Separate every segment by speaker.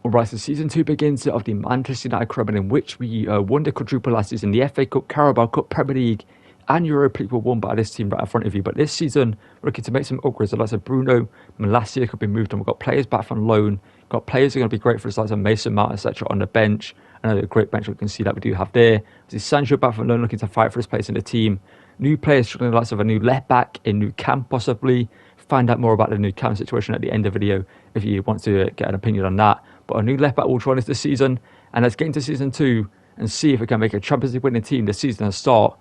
Speaker 1: Alright, so Season 2 begins of the Manchester United Crowd, in which we won the quadruple last season. The FA Cup, Carabao Cup, Premier League and Europa League were won by this team right in front of you. But this season, we're looking to make some upgrades. The likes of Bruno Malacia could be moved on. We've got players back from loan. We've got players who are going to be great for us, like Mason Mount, etc. on the bench. Another great bench we can see that we do have there. There's Sancho back from loan, looking to fight for his place in the team. New players, struggling the likes of a new left back, a new cam possibly. Find out more about the new cam situation at the end of the video if you want to get an opinion on that. But a new left back will join us this season. And let's get into Season 2 and see if we can make a Champions League winning team this season and start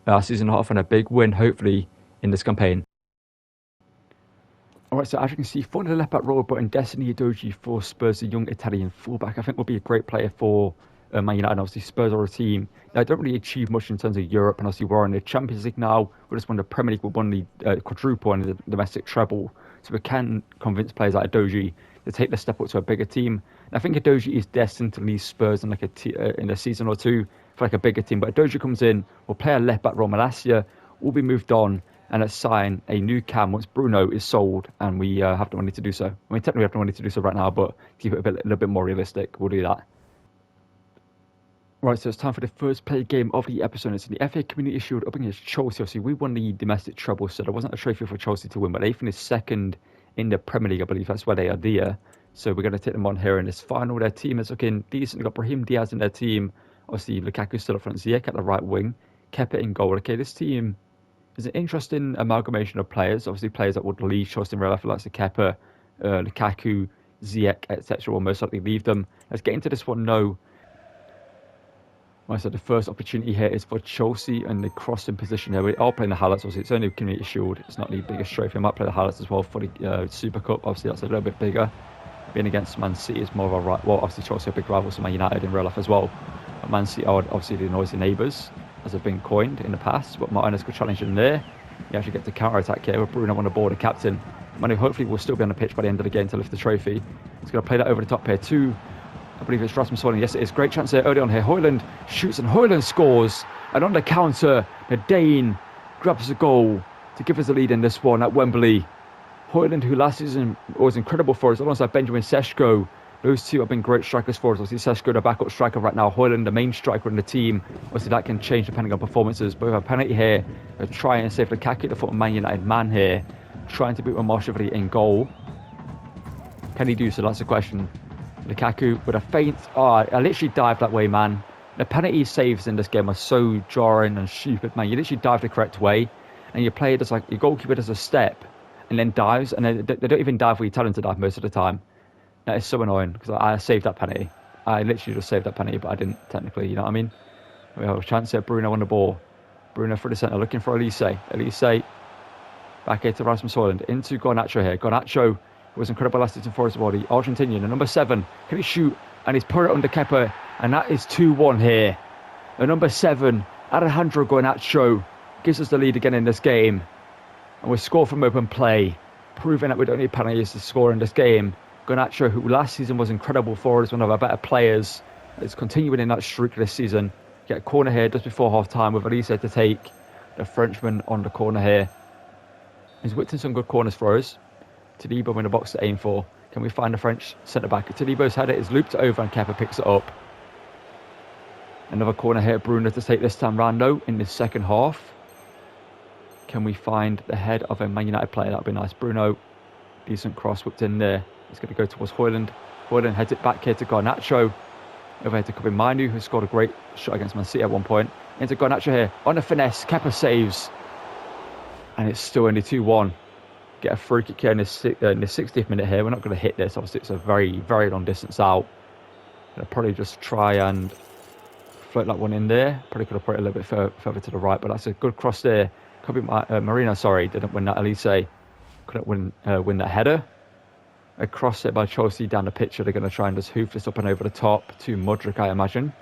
Speaker 1: our season off on a big win, hopefully, in this campaign. Alright, so as you can see, for the left back role, but in Destiny Udogie for Spurs, a young Italian fullback, I think will be a great player for Man United. And obviously, Spurs are a team that don't really achieve much in terms of Europe, and obviously we're in the Champions League now. We just won the Premier League, we won the quadruple and the domestic treble, so we can convince players like Udogie to take the step up to a bigger team. And I think Udogie is destined to leave Spurs in in a season or two for like a bigger team. But Udogie comes in, will play a left back role. Malacia will be moved on, and let's sign a new cam once Bruno is sold, and we have the money to do so. I mean, technically we have the money to do so right now, but to keep it a little bit more realistic, we'll do that. Right, so it's time for the first play game of the episode. It's in the FA Community Shield up against Chelsea. Obviously, we won the domestic treble, so there wasn't a trophy for Chelsea to win, but they finished second in the Premier League, I believe. That's where they are there. So we're going to take them on here in this final. Their team is looking decent. They've got Brahim Diaz in their team. Obviously, Lukaku still up front. Ziyech at the right wing. Kepa in goal. Okay, this team is an interesting amalgamation of players. Obviously, players that would leave Chelsea in real life, like Kepa, Lukaku, Ziyech, etc. will most likely leave them. Let's get into this one now. Right, so the first opportunity here is for Chelsea and the crossing position here. We are playing the highlights, obviously. It's only Community Shield. It's not the biggest trophy. I might play the highlights as well for the Super Cup. Obviously, that's a little bit bigger. Being against Man City is more of a right. Well, obviously, Chelsea are big rivals to Man United in real life as well. But Man City are obviously the noisy neighbours, as have been coined in the past. But Martinez could challenge him there. He actually gets the counter attack here with Bruno on the board, the captain. Manu hopefully will still be on the pitch by the end of the game to lift the trophy. He's going to play that over the top here too. I believe it's Rasmus Højlund. Yes, it is. Great chance there early on here. Højlund shoots and Højlund scores. And on the counter, the Dane grabs the goal to give us the lead in this one at Wembley. Højlund, who last season was incredible for us, alongside Benjamin Sesko. Those two have been great strikers for us. Obviously, Sesko, the backup striker right now. Højlund, the main striker in the team. Obviously, that can change depending on performances. But we have a penalty here. We're trying to save Lukaku, the foot of Man United man here. Trying to beat Marshall in goal. Can he do so? That's the question. Lukaku with a feint. Oh, I literally dived that way, man. The penalty saves in this game are so jarring and stupid, man. You literally dive the correct way, and your player does, like, your goalkeeper does a step and then dives, and they don't even dive where you tell them to dive most of the time. That is so annoying, because I saved that penalty. I literally just saved that penalty, but I didn't technically, you know what I mean? We have a chance here. Bruno on the ball. Bruno through the centre, looking for Elise. Elise back here to Rasmus Højlund. Into Garnacho here. Garnacho was incredible last season for us, body. Argentinian, the number 7. Can he shoot? And he's put it under Kepa. And that is 2-1 here. The number 7, Alejandro Garnacho, gives us the lead again in this game. And we score from open play, proving that we don't need penalties to score in this game. Garnacho, who last season was incredible for us, one of our better players, is continuing in that streak this season. Get a corner here just before half-time with Elise to take the Frenchman on the corner here. He's whipped in some good corners for us. Todibo in the box to aim for. Can we find the French centre-back? Todibo's header is looped over and Kepa picks it up. Another corner here. Bruno to take this time round though in the second half. Can we find the head of a Man United player? That would be nice. Bruno, decent cross whipped in there. It's going to go towards Højlund. Højlund heads it back here to Garnacho. Over here to Kobe Manu, who scored a great shot against Man City at one point. Into Garnacho here. On a finesse. Kepa saves. And it's still only 2-1. Get a free kick here in the 60th minute here. We're not going to hit this. Obviously, it's a very, very long distance out. I'll probably just try and float that one in there. Probably could have put it a little bit further to the right, but that's a good cross there. Could be Marino, sorry, didn't win that. Elise couldn't win that header. A cross there by Chelsea down the pitch. They're going to try and just hoof this up and over the top to Mudryk, I imagine.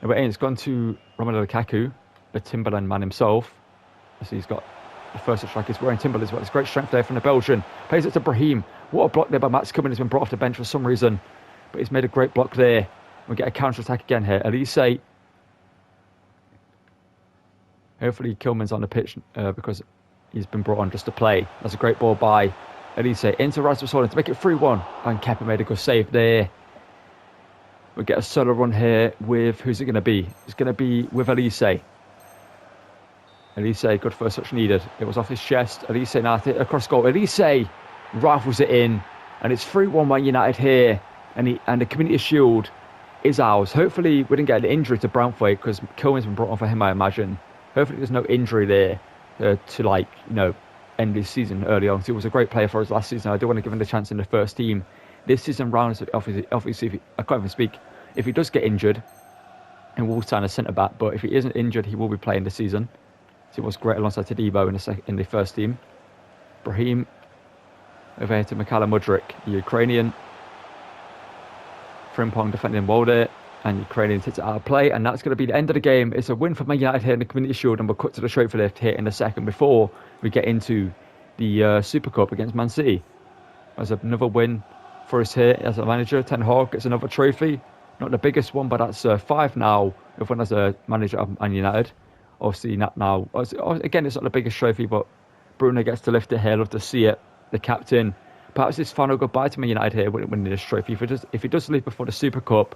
Speaker 1: And it's gone to Romelu Lukaku, the Timberland man himself. So he's got the first strike. He's wearing Timberland as well. It's great strength there from the Belgian. Plays it to Brahim. What a block there by Mats Cummins. He's been brought off the bench for some reason, but he's made a great block there. We get a counter attack again here. Elise. Hopefully Kilman's on the pitch because he's been brought on just to play. That's a great ball by Elise into Rasmus Højlund to make it 3-1. And Kepa made a good save there. We'll get a solo run here with, who's it going to be? It's going to be with Elise. Elise, good first touch needed. It was off his chest. Elise now across goal. Elise rifles it in, and it's 3-1 Man United here, and the Community Shield is ours. Hopefully we didn't get an injury to Brownthwaite, because Kilman's been brought on for him, I imagine. Hopefully there's no injury there to end this season early on. So he was a great player for us last season. I do want to give him the chance in the first team this season round. Obviously I can't even speak. If he does get injured, and we'll sign a centre back, but if he isn't injured, he will be playing this season. So it was great alongside Tadibo in the first team. Brahim over here to Mikhailo Mudryk, Ukrainian. Frimpong defending well there, and Ukrainian takes it out of play, and that's going to be the end of the game. It's a win for Man United here in the Community Shield, and we'll cut to the trophy lift here in a second before we get into the Super Cup against Man City. There's another win for us here as a manager. Ten Hag gets another trophy. Not the biggest one, but that's 5 now with one as a manager of Man United. Obviously, not now. Again, it's not the biggest trophy, but Bruno gets to lift it here. Love to see it. The captain. Perhaps his final goodbye to Man United here winning this trophy. If he does leave before the Super Cup,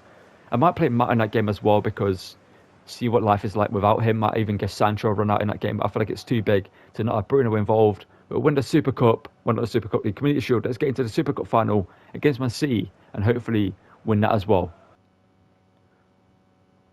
Speaker 1: I might play Matt in that game as well, because see what life is like without him. Might even get Sancho run out in that game, but I feel like it's too big to not have Bruno involved. But win the Super Cup, the Community Shield. Let's get into the Super Cup final against Man City and hopefully win that as well.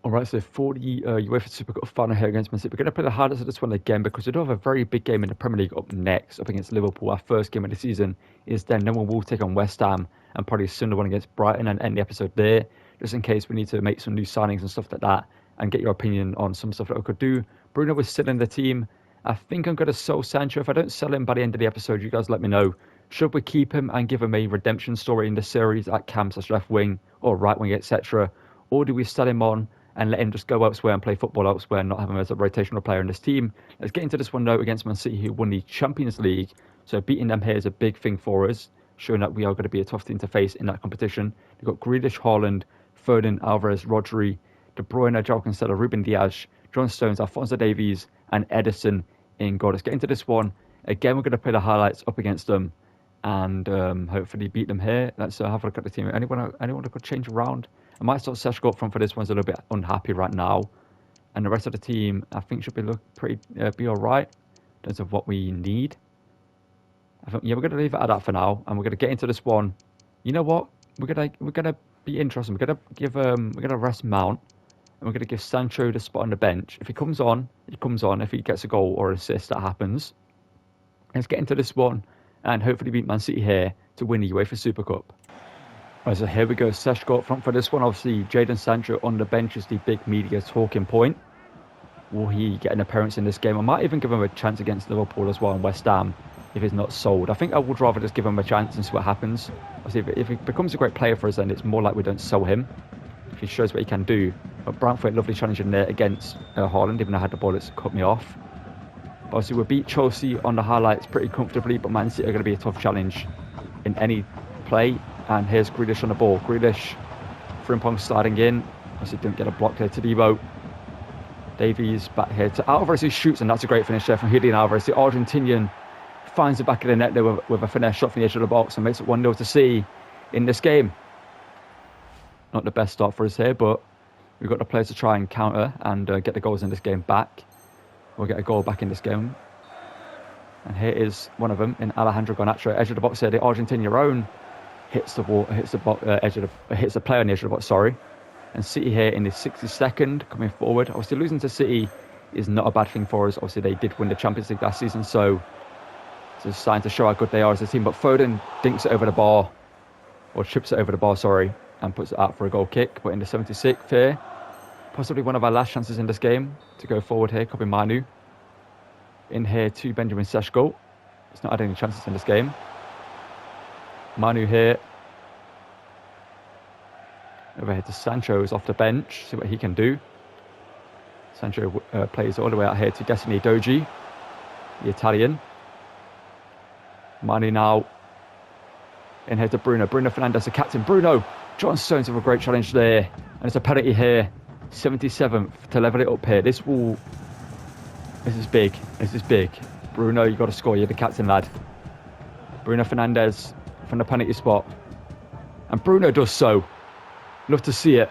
Speaker 1: Alright, so for the UEFA Super Cup final here against Man City, we're going to play the hardest of this one again, because we do have a very big game in the Premier League up next, up against Liverpool. Our first game of the season is then one will take on West Ham, and probably a similar one against Brighton, and end the episode there, just in case we need to make some new signings and stuff like that, and get your opinion on some stuff that we could do. Bruno was still in the team. I think I'm going to sell Sancho. If I don't sell him by the end of the episode, you guys let me know. Should we keep him and give him a redemption story in the series at cam/left wing or right wing, etc.? Or do we sell him on and let him just go elsewhere and play football elsewhere and not have him as a rotational player in this team? Let's get into this one now against Man City, who won the Champions League. So beating them here is a big thing for us, showing that we are going to be a tough team to face in that competition. We've got Grealish, Haaland, Foden, Alvarez, Rodri, De Bruyne, João Cancelo, Ruben Dias, John Stones, Alphonso Davies, and Ederson in goal. Let's get into this one. Again, we're going to play the highlights up against them and hopefully beat them here. Let's have a look at the team. Anyone that could change around? I might start Seshko up front for this one. He's a little bit unhappy right now. And the rest of the team, I think, should be all right in terms of what we need. I think, yeah, we're going to leave it at that for now, and we're going to get into this one. You know what? We're gonna be interesting. We're gonna rest Mount, and we're gonna give Sancho the spot on the bench. If he comes on, he comes on. If he gets a goal or assist, that happens. Let's get into this one and hopefully beat Man City here to win the UEFA Super Cup. Right, so here we go. Seshko up front for this one. Obviously, Jadon Sancho on the bench is the big media talking point. Will he get an appearance in this game? I might even give him a chance against Liverpool as well and West Ham if he's not sold. I think I would rather just give him a chance and see what happens. Obviously, if he becomes a great player for us, then it's more like we don't sell him if he shows what he can do. But Brownthwaite, lovely challenge in there against Haaland, even though I had the ball, it's cut me off. But obviously, we beat Chelsea on the highlights pretty comfortably, but Man City are going to be a tough challenge in any play. And here's Grealish on the ball. Grealish, Frimpong sliding in. Obviously, didn't get a block there to Tadibo. Davies back here to Alvarez, who shoots, and that's a great finish there from Julian Alvarez. The Argentinian finds the back of the net there with a finesse shot from the edge of the box and makes it 1-0 to City in this game. Not the best start for us here, but we've got the players to try and counter and get the goals in this game back. We'll get a goal back in this game. And here is one of them in Alejandro Garnacho, edge of the box here. The Argentinian own hits the wall, hits the player on the edge of the box. Sorry. And City here in the 62nd coming forward. Obviously, losing to City is not a bad thing for us. Obviously, they did win the Champions League last season, so it's starting to show how good they are as a team. But Foden dinks it over the bar, or chips it over the bar, sorry, and puts it out for a goal kick. But in the 76th here, possibly one of our last chances in this game to go forward here. Copy Manu. In here to Benjamin Seshko. He's not had any chances in this game. Manu here. Over here to Sancho, who's off the bench. See what he can do. Sancho plays all the way out here to Destiny Doji, the Italian. Manu now. In here to Bruno. Bruno Fernandes, the captain. Bruno. John Stones with a great challenge there. And it's a penalty here. 77th to level it up here. This is big. This is big. Bruno, you've got to score. You're the captain, lad. Bruno Fernandes from the penalty spot. And Bruno does so. Love to see it.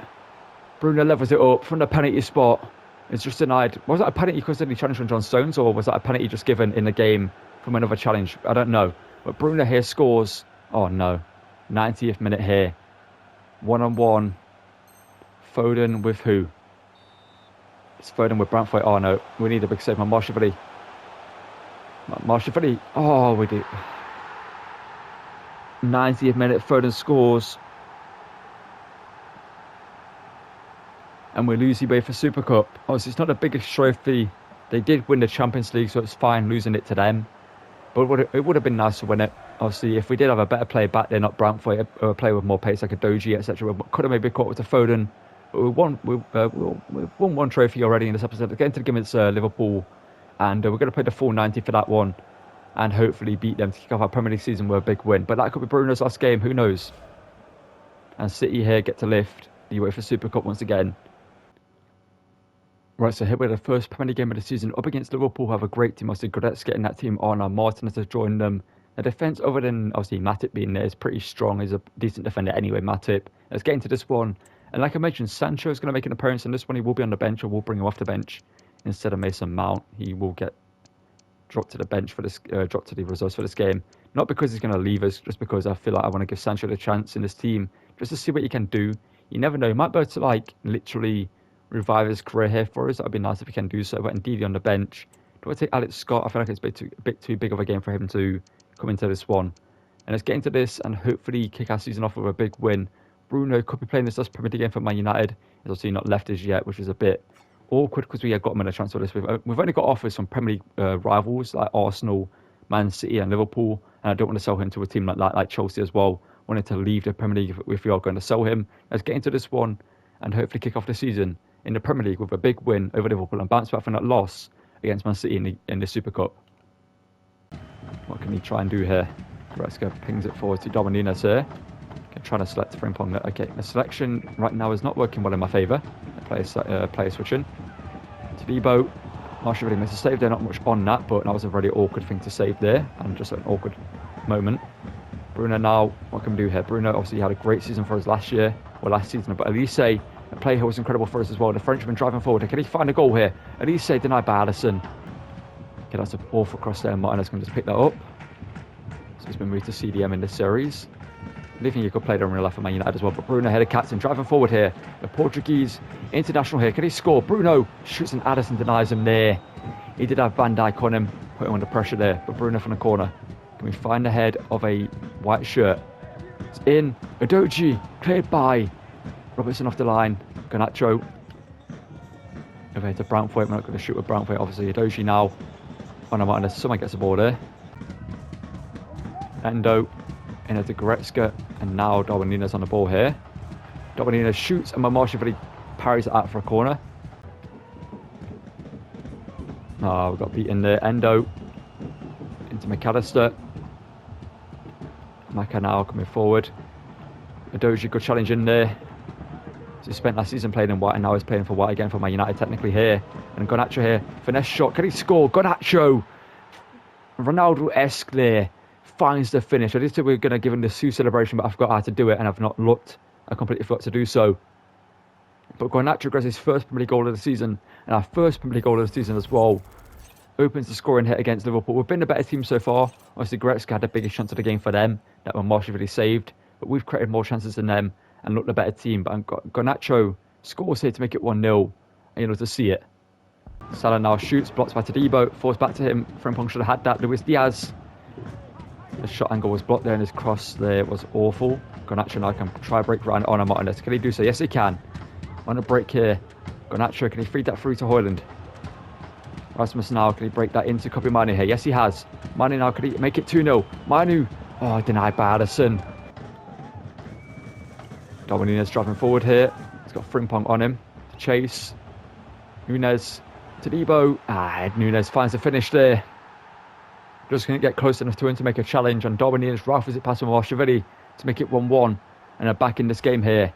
Speaker 1: Bruno levels it up from the penalty spot. It's just denied. Was that a penalty because he challenged from John Stones, or was that a penalty just given in the game from another challenge? I don't know. But Bruno here scores. Oh no. 90th minute here. 1-on-1. Foden with who? It's Foden with Brantford. Oh no. We need a big save. Marshall. Oh, we do. 90th minute. Foden scores. And we lose away for Super Cup. Obviously, it's not the biggest trophy. They did win the Champions League, so it's fine losing it to them. But it would have been nice to win it. Obviously, if we did have a better player back there, not Brantford, or a player with more pace like a Doji, etc., we could have maybe caught with a Foden. But we won one trophy already in this episode. Getting to the game against Liverpool, and we're going to play the full 90 for that one, and hopefully beat them to kick off our Premier League season with a big win. But that could be Bruno's last game. Who knows? And City here get to lift the UEFA Super Cup once again. Right, so here we're the first Premier League game of the season up against Liverpool, who have a great team. Obviously, Goretzka getting that team on. Martinez has joined them. The defence, other than obviously Matip being there, is pretty strong. He's a decent defender anyway, Matip. Let's get into this one. And like I mentioned, Sancho is going to make an appearance in this one. He will be on the bench, or we'll bring him off the bench instead of Mason Mount. He will get dropped to the bench for this, dropped to the reserves for this game. Not because he's going to leave us, just because I feel like I want to give Sancho the chance in this team, just to see what he can do. You never know. He might be able to, like, literally revive his career here for us. That would be nice if he can do so. But indeed, on the bench, do I take Alex Scott? I feel like it's a bit too big of a game for him to come into this one. And let's get into this and hopefully kick our season off with a big win. Bruno could be playing this last Premier League game for Man United. He's obviously not left us yet, which is a bit awkward because we had got him in a transfer list. We've only got offers from Premier League rivals like Arsenal, Man City and Liverpool. And I don't want to sell him to a team like Chelsea as well. Wanted to leave the Premier League if we are going to sell him. Let's get into this one and hopefully kick off the season in the Premier League with a big win over Liverpool and bounce back from that loss against Man City in the Super Cup. What can he try and do here? Goretzka pings it forward to Dominguez here. Okay, trying to select Frimpong. Okay, the selection right now is not working well in my favour. Player switching. Todibo. Marshall really missed a save there. Not much on that, but that was a very awkward thing to save there. And just an awkward moment. Bruno now, what can we do here? Bruno obviously had a great season for us last season. But Elise, a player who was incredible for us as well. The Frenchman driving forward. Can he find a goal here? Elise denied by Alisson. Okay, that's an awful cross there. Martinez can just pick that up. So he's been moved to CDM in this series. I think you could play there in real life for Man United as well. But Bruno here, the captain, driving forward here. The Portuguese international here. Can he score? Bruno shoots and Addison denies him there. He did have Van Dijk on him, put him under pressure there. But Bruno from the corner. Can we find the head of a white shirt? It's in. Udogie, cleared by Robertson off the line. Garnacho. Over here to Brantford. We're not going to shoot with Brantford. Obviously, Udogie now. On a Martinez. Someone gets the ball there. Endo. In to Goretzka. And now Darwin Núñez on the ball here. Darwin Núñez shoots and Marshall parries it out for a corner. Oh, we got beaten there. Endo. Into McAllister. Maka now coming forward. Udogie, good challenge in there. So he spent last season playing in white and now he's playing for white again for Man United technically here. And Garnacho here. Finesse shot. Can he score? Garnacho. Ronaldo-esque there. Finds the finish. I did say we were going to give him the Sue celebration, but I forgot how to do it and I've not looked. I completely forgot to do so. But Garnacho gets his first Premier League goal of the season and our first Premier League goal of the season as well. Opens the scoring hit against Liverpool. We've been the better team so far. Obviously, Goretzka had the biggest chance of the game for them. That one Marshall really saved. But we've created more chances than them and looked the better team. But Garnacho scores here to make it 1-0. And to see it. Salah now shoots, blocks by Todibo, falls back to him. Frimpong should have had that. Luis Diaz. The shot angle was blocked there and his cross there was awful. Garnacho now can try break around on Martinez. Can he do so? Yes, he can. On a break here. Garnacho, can he feed that through to Højlund? Rasmus now, can he break that into copy Manu here? Yes, he has. Manu now, can he make it 2-0? Manu, oh, denied by Addison. Darwin Núñez driving forward here. He's got Frimpong on him to chase. Núñez, Todibo. Núñez finds the finish there. Just going to get close enough to him to make a challenge. And Darwin Núñez rifles it past Marshall to make it 1-1. And they're back in this game here.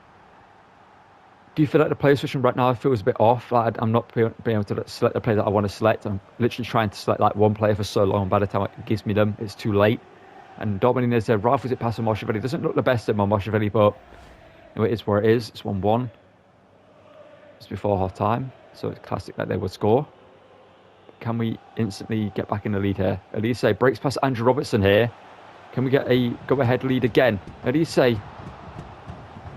Speaker 1: Do you feel like the player switching right now feels a bit off? Like I'm not being able to select the player that I want to select. I'm literally trying to select like one player for so long. By the time it gives me them, it's too late. And Darwin Núñez there rifles it past Marshall. Doesn't look the best at Marshall, but No, it is where it is. It's 1-1. It's before half time, so it's classic that they would score. Can we instantly get back in the lead here? Elise breaks past Andrew Robertson here. Can we get a go-ahead lead again? Elise,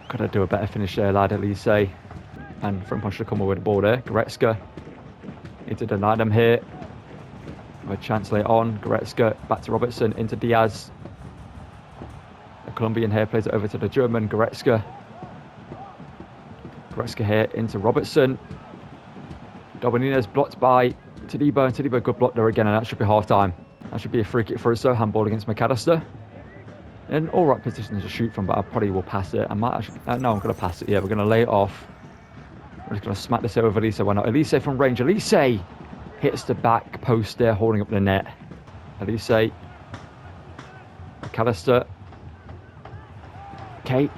Speaker 1: gotta do a better finish there, lad. Elise, and Frimpong should come over the ball there. Goretzka need to deny them here. A chance later on. Goretzka back to Robertson into Diaz. The Colombian here plays it over to the German. Goretzka here into Robertson. Dominina's blocked by Todibo, and Todibo good block there again, and that should be half time. That should be a free kick for us, so handball against McAllister. In all right position to shoot from, but I probably will pass it. I might actually, no, I'm going to pass it. Yeah, we're going to lay it off. We're just going to smack this over Elise. Why not? Elise from range. Elise hits the back post there, holding up the net. Elise, McAllister. Okay,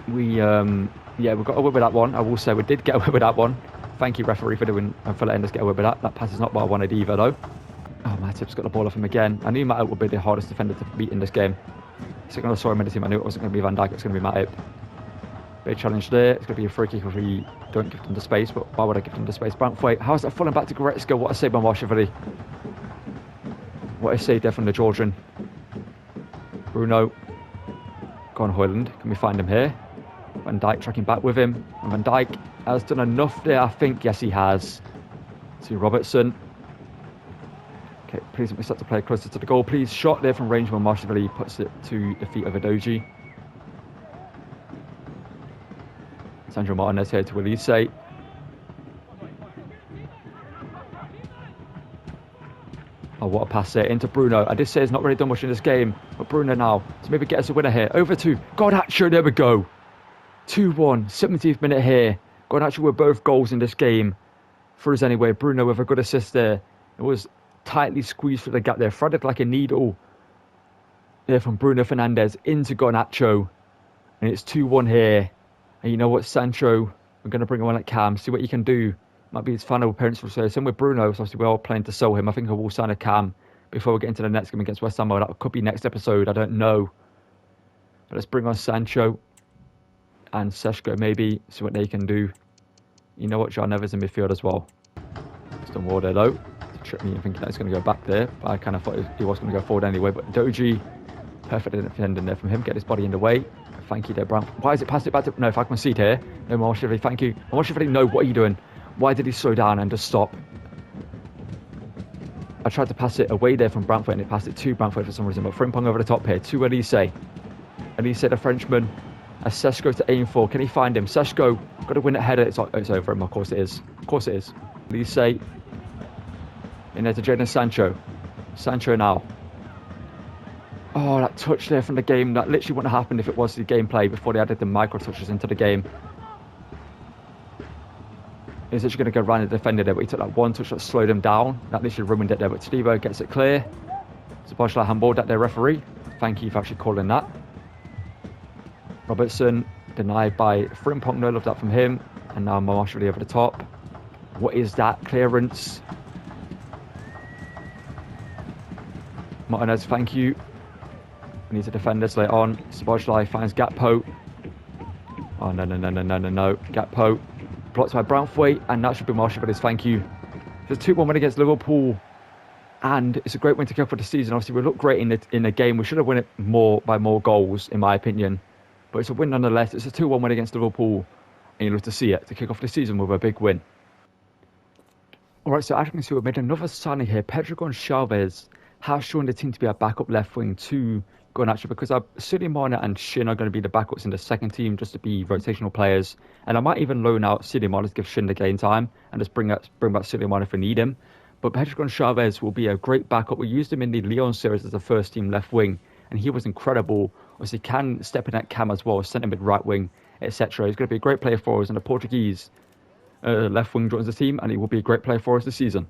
Speaker 1: we got away with that one. I will say we did get away with that one. Thank you, referee, for letting us get away with that. That pass is not what I wanted either, though. Oh, Matip's got the ball off him again. I knew Matip would be the hardest defender to beat in this game. Second or sorry, team. I knew it wasn't going to be Van Dijk. It's going to be Matip. Big challenge there. It's going to be a free kick if we don't give them the space. But why would I give them the space? Branthwaite. How's that falling back to Goretzka? What a save by Marshall. What a save there from the Georgian. Bruno. Go on, Højlund. Can we find him here? Van Dijk tracking back with him. And Van Dijk has done enough there, I think. Yes, he has. To Robertson. Okay, please let me start to play closer to the goal. Please, shot there from range when Marshall puts it to the feet of Edoji. Sandro Martinez here to Elise. Oh, what a pass there into Bruno. I did say he's not really done much in this game, but Bruno now to maybe get us a winner here. Over to Garnacho. There we go. 2-1, 70th minute here. Garnacho with both goals in this game. For us anyway. Bruno with a good assist there. It was tightly squeezed through the gap there. Threaded like a needle. There from Bruno Fernandes into Garnacho. And it's 2-1 here. And you know what, Sancho, we're going to bring him on at Cam. See what he can do. Might be his final appearance for us. Same with Bruno. So obviously we're all playing to sell him. I think I will sign a Cam before we get into the next game against West Ham. That could be next episode. I don't know. But let's bring on Sancho and Seshko maybe. See what they can do. You know what, John Nevers in midfield as well. Just done well there though. Tricked me in thinking that he's going to go back there. But I kind of thought he was going to go forward anyway. But Doji, perfect defending there from him. Get his body in the way. Thank you there, Brown. Why is it passed it back to... No, if I can see it here. No, Marshall, thank you. Marshall, no, what are you doing? Why did he slow down and just stop? I tried to pass it away there from Branthwaite and it passed it to Branthwaite for some reason. But Frimpong over the top here to Elise. Elise, the Frenchman. As Seshko to aim for. Can he find him? Seshko, got to win it header. It's over him. Of course it is. Of course it is. Elise. In there to Jadon Sancho. Sancho now. Oh, that touch there from the game. That literally wouldn't have happened if it was the gameplay before they added the micro touches into the game. He's actually going to go around the defender there, but he took that one touch that slowed him down. That literally ruined it there, but Todibo gets it clear. It's a partial handball that their referee. Thank you for actually calling that. Robertson denied by Frimpong. No love that from him. And now Marshall over the top. What is that clearance? Martinez, thank you. We need to defend this later on. Szoboszlai finds Gakpo. Oh, no. Gakpo. Blocked by Branthwaite, and that should be Marshall for this. Thank you. It's a 2-1 win against Liverpool. And it's a great win to go for the season. Obviously, we look great in the game. We should have won it by more goals, in my opinion. But it's a win nonetheless. It's a 2-1 win against Liverpool. And you love to see it, to kick off the season with a big win. Alright, so as you can see, we've made another signing here. Pedro Gonçalves has shown the team to be a backup left wing to Garnacho, because Suleiman and Shin are going to be the backups in the second team just to be rotational players. And I might even loan out Suleiman to give Shin the game time and just bring back Suleiman if we need him. But Pedro Gonçalves will be a great backup. We used him in the Lyon series as a first team left wing, and he was incredible. Obviously, can step in at Cam as well, centre mid, right wing, etc. He's going to be a great player for us, and the Portuguese left wing joins the team, and he will be a great player for us this season.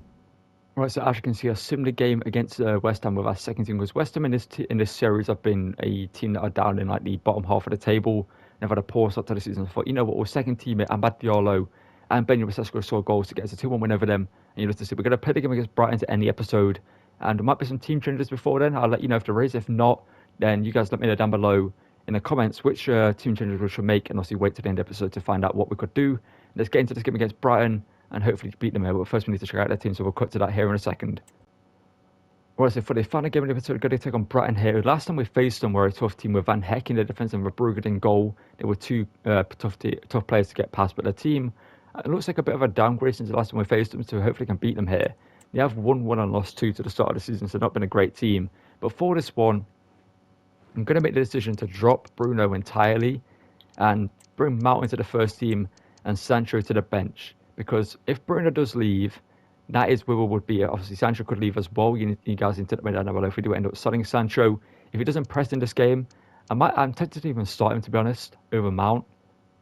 Speaker 1: Right, so as you can see, a similar game against West Ham with our second team, because West Ham in this series have been a team that are down in like the bottom half of the table. They've had a poor start to the season. I thought, you know what, our second teammate Amad Diallo and Benjamin Sesko scored goals to get us a 2-1 win over them. And you know, to see, we're going to play the game against Brighton to end the episode, and there might be some team changes before then. I'll let you know if there is. If not, then you guys let me know down below in the comments which team changes we should make, and obviously wait to the end of the episode to find out what we could do. Let's get into this game against Brighton and hopefully beat them here. But first we need to check out their team, so we'll cut to that here in a second. Right, so for the final game of the episode, we're going to take on Brighton here. Last time we faced them, we were a tough team with Van Heck in the defence and Verbruggen in goal. They were two tough players to get past, but the team, it looks like a bit of a downgrade since the last time we faced them, so hopefully can beat them here. They have won 1 and lost 2 to the start of the season, so not been a great team. But for this one, I'm going to make the decision to drop Bruno entirely and bring Mount into the first team and Sancho to the bench. Because if Bruno does leave, that is where we would be. Obviously, Sancho could leave as well. You guys need to let me know if we do end up starting Sancho. If he doesn't press in this game, I'm tempted to even start him, to be honest, over Mount.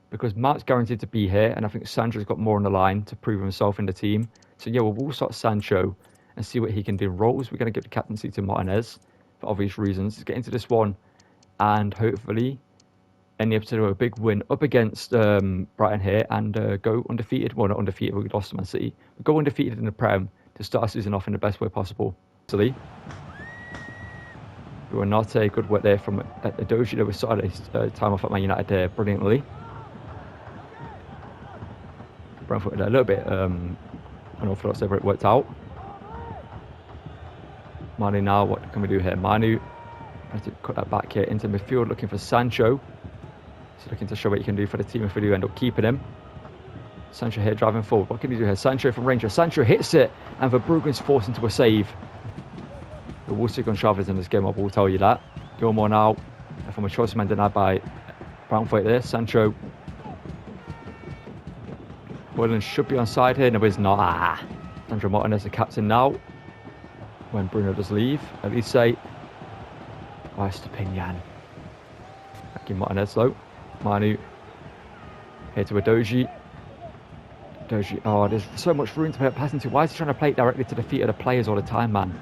Speaker 1: Because Mount's guaranteed to be here, and I think Sancho's got more on the line to prove himself in the team. So yeah, we'll start Sancho and see what he can do. Roles, we're going to give the captaincy to Martinez for obvious reasons. Let's get into this one, and hopefully end the episode with a big win up against Brighton here and go undefeated. Well, not undefeated, we lost to Man City. We go undefeated in the Prem to start our season off in the best way possible. We were not a good work there from Doji, that we started his time off at Man United there brilliantly. Brentford a little bit unorthodox over it worked out. Manu now, what can we do here? Manu has to cut that back here into midfield, looking for Sancho. He's looking to show what he can do for the team if we do end up keeping him. Sancho here driving forward. What can he do here? Sancho from Ranger. Sancho hits it, and Verbruggen's forced into a save. But we'll see Gonçalves in this game, I will tell you that. Gilmore now, from a choice man denied by Brentford there. Sancho. Boylan should be on side here. No, he's not. Sandro Martinez, the captain now. When Bruno does leave, at least say, Estepinian. Back in Martinez though. Manu. Here to Doji. Doji. Oh, there's so much room to play passing to. Why is he trying to play it directly to the feet of the players all the time, man?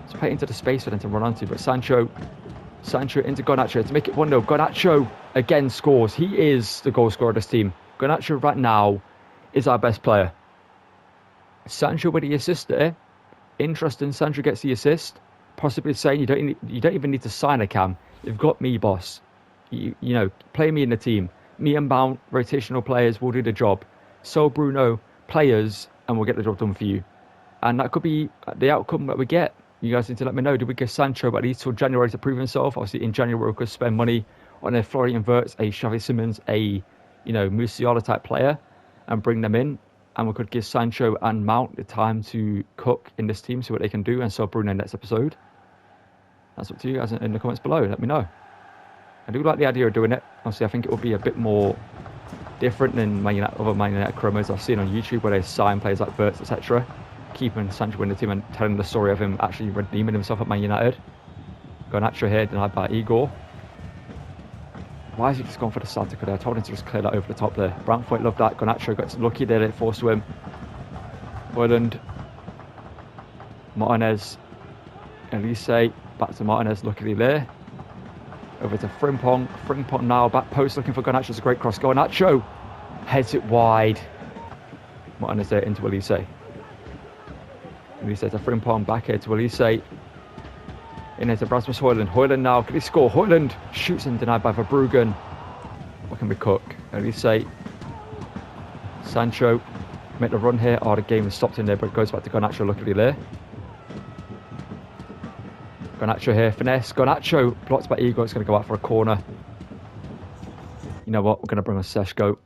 Speaker 1: Just play it into the space for them to run onto. But Sancho into Garnacho to make it 1-0. Garnacho again scores. He is the goal scorer of this team. Garnacho right now is our best player. Sancho with the assist there. Interesting. Sancho gets the assist. Possibly saying you don't even need to sign a cam. You've got me, boss. You know, play me in the team. Me and Mount, rotational players, will do the job. So Bruno, players, and we'll get the job done for you. And that could be the outcome that we get. You guys need to let me know. Do we get Sancho at least till January to prove himself? Obviously, in January we could spend money on a Florian Wirtz, a Xavi Simons, a Musiala type player, and bring them in. And we could give Sancho and Mount the time to cook in this team, see what they can do, and sell Bruno next episode. That's up to you guys in the comments below. Let me know. I do like the idea of doing it. Obviously, I think it will be a bit more different than other Man United promos I've seen on YouTube, where they sign players like Wirtz, etc. Keeping Sancho in the team and telling the story of him actually redeeming himself at Man United. Garnacho here, denied by Igor. Why has he just gone for the Santico there? I told him to just clear that over the top there. Brentford loved that. Garnacho got lucky there, it forced to him. Boyland. Martinez. Elise. Back to Martinez, luckily there. Over to Frimpong. Frimpong now, back post looking for Garnacho. It's a great cross. Garnacho heads it wide. Martinez there into Elise. Elise to Frimpong, back here to Elise. In here to Rasmus Højlund. Højlund now, can he score? Højlund shoots and denied by Verbruggen. What can we cook? Elise. Sancho. Make the run here. Oh, the game is stopped in there, but it goes back to Garnacho, luckily there. Garnacho here, finesse. Garnacho blocked by Igor. It's going to go out for a corner. You know what? We're going to bring on Seshko.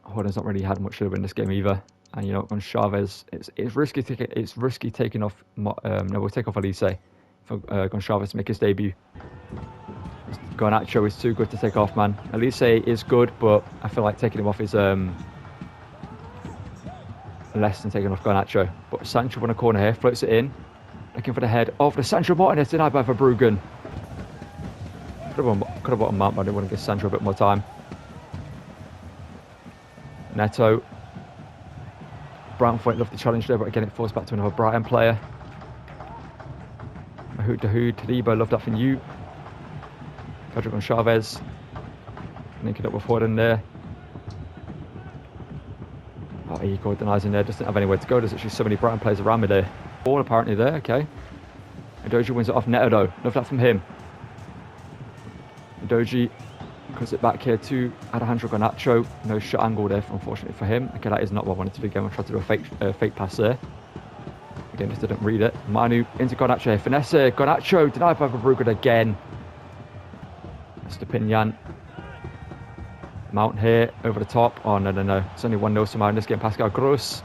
Speaker 1: Højlund's not really had much to do in this game either. And you know, on Chavez, it's risky. It's risky taking off. No, we'll take off Elise for Gonçalves to make his debut. Garnacho is too good to take off, man. Elise is good, but I feel like taking him off is less than taking off Garnacho. But Sancho on a corner here, floats it in. Looking for the head of the Sancho. Martinez denied by Verbruggen. Could have bought a Mount, but I didn't want to give Sancho a bit more time. Neto. Brentford loved the challenge there, but again it falls back to another Brighton player. Mahoud Dahoud, Talibo, love that from you. Pedro Gonçalves. Linking up with Højlund there. Oh, Igor denies in there, doesn't have anywhere to go. There's actually so many Brighton players around me there. Ball apparently there, okay. Doji wins it off Neto though. Love that from him. Doji cuts it back here to Alejandro Garnacho. No shot angle there, unfortunately for him. Okay, that is not what I wanted to do again. I tried to do a fake pass there. Again, just didn't read it. Manu into Garnacho here. Finesse. Garnacho denied by Verbruggen again. Stepinian. Mount here over the top. Oh, no. It's only 1-0 somehow in this game. Pascal Gross.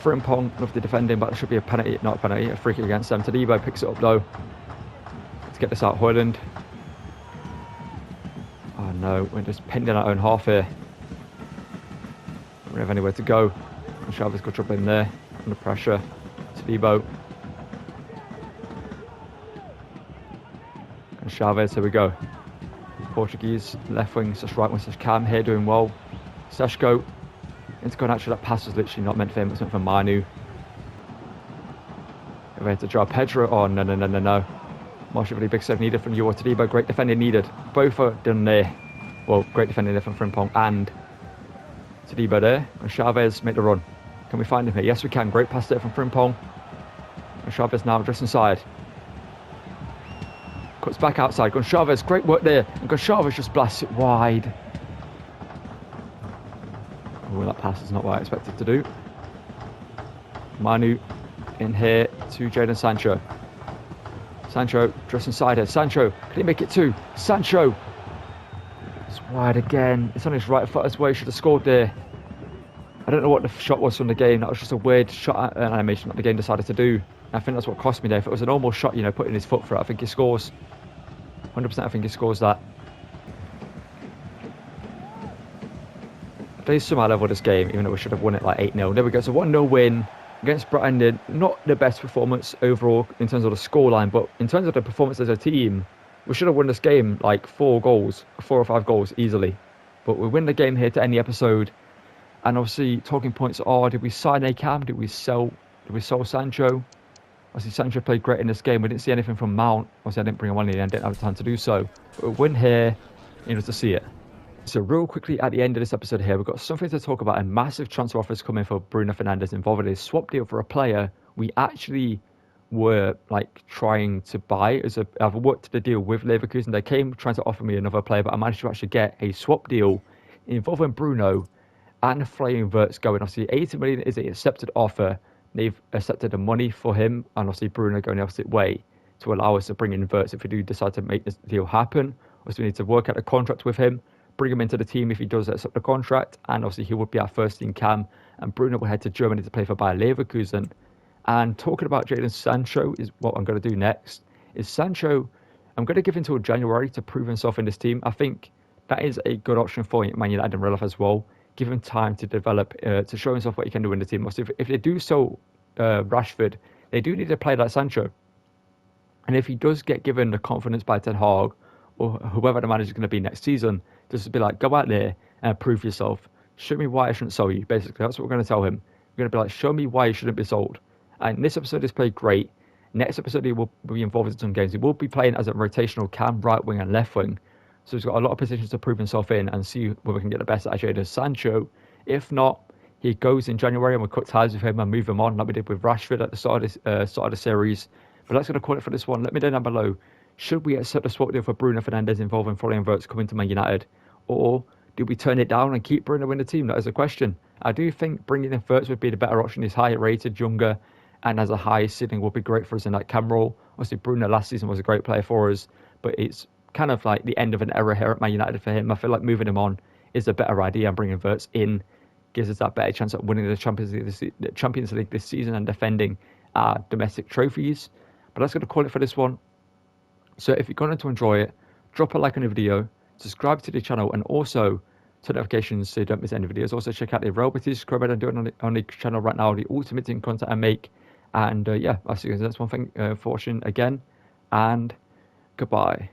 Speaker 1: Frimpong, lovely defending, but there should be a penalty. Not a penalty, a free kick against them. Todibo picks it up though. Let's get this out. Højlund. Oh no, we're just pinned in our own half here. We don't have anywhere to go. Chavez got trouble in there. Under pressure. Todibo. And Chavez, here we go. Portuguese left wing / right wing / Cam here doing well. Seshko into Garnacho. That pass was literally not meant for him, it's meant for Manu. We had to draw Pedro. Oh no. Marshall, really big save needed from you or Todibo. Great defending needed. Both are done there. Well, great defending there from Frimpong and Todibo there. And Chavez make the run. Can we find him here? Yes, we can. Great pass there from Frimpong. And Chavez now just inside. Cuts back outside. Gonçalves, great work there. And Gonçalves just blasts it wide. Oh, that pass is not what I expected to do. Manu in here to Jadon Sancho. Sancho just inside here. Sancho, can he make it too? Sancho. It's wide again. It's on his right foot as well. He should have scored there. I don't know what the shot was from the game. That was just a weird shot animation that the game decided to do. I think that's what cost me there. If it was a normal shot, putting his foot through it, I think he scores. 100% I think he scores that. There's some high level of this game, even though we should have won it like 8-0. There we go. So 1-0 win against Brighton. Not the best performance overall in terms of the scoreline, but in terms of the performance as a team, we should have won this game like 4 or 5 goals easily. But we win the game here to end the episode. And obviously, talking points are: did we sign a Cam? Did we sell Sancho? Obviously, Sancho played great in this game. We didn't see anything from Mount. Obviously, I didn't bring him on in the end. Didn't have the time to do so. But we win here, to see it. So real quickly at the end of this episode here, we've got something to talk about. A massive transfer offers coming for Bruno Fernandes, involving a swap deal for a player we actually were trying to buy. I've worked the deal with Leverkusen. They came trying to offer me another player, but I managed to actually get a swap deal involving Bruno and Florian Wirtz going. Obviously, 80 million is an accepted offer. They've accepted the money for him, and obviously Bruno going the opposite way to allow us to bring in Wirtz if we do decide to make this deal happen. Obviously, we need to work out a contract with him, bring him into the team if he does accept the contract, and obviously he would be our first team Cam, and Bruno will head to Germany to play for Bayer Leverkusen. And talking about Jadon Sancho is what I'm going to do next. Is Sancho, I'm going to give him until January to prove himself in this team. I think that is a good option for Man United and real life as well. Give him time to develop, to show himself what he can do in the team. Also, if they do so, Rashford, they do need to play like Sancho. And if he does get given the confidence by Ten Hag, or whoever the manager is going to be next season, just to be like, go out there and prove yourself. Show me why I shouldn't sell you. Basically, that's what we're going to tell him. We're going to be like, show me why you shouldn't be sold. And this episode has played great. Next episode, he will be involved in some games. He will be playing as a rotational Cam, right wing and left wing. So he's got a lot of positions to prove himself in and see whether we can get the best out of Jadon Sancho. If not, he goes in January and we'll cut ties with him and move him on like we did with Rashford at the start of the series. But that's going to call it for this one. Let me know down below. Should we accept a swap deal for Bruno Fernandes involving Florian Wirtz coming to Man United? Or do we turn it down and keep Bruno in the team? That is a question. I do think bringing in Wirtz would be the better option. He's higher rated, younger, and has a high ceiling, would be great for us in that Cam role. Obviously, Bruno last season was a great player for us, but it's kind of like the end of an era here at Man United for him. I feel like moving him on is a better idea, and bringing Wirtz in gives us that better chance at winning the Champions League this season and defending our domestic trophies. But that's going to call it for this one. So if you're going to enjoy it, drop a like on the video, subscribe to the channel, and also turn notifications so you don't miss any videos. Also check out the Real Betis squad I'm doing on the channel right now, the ultimate team content I make. And yeah, I'll see you guys. That's one thing for watching again, and goodbye.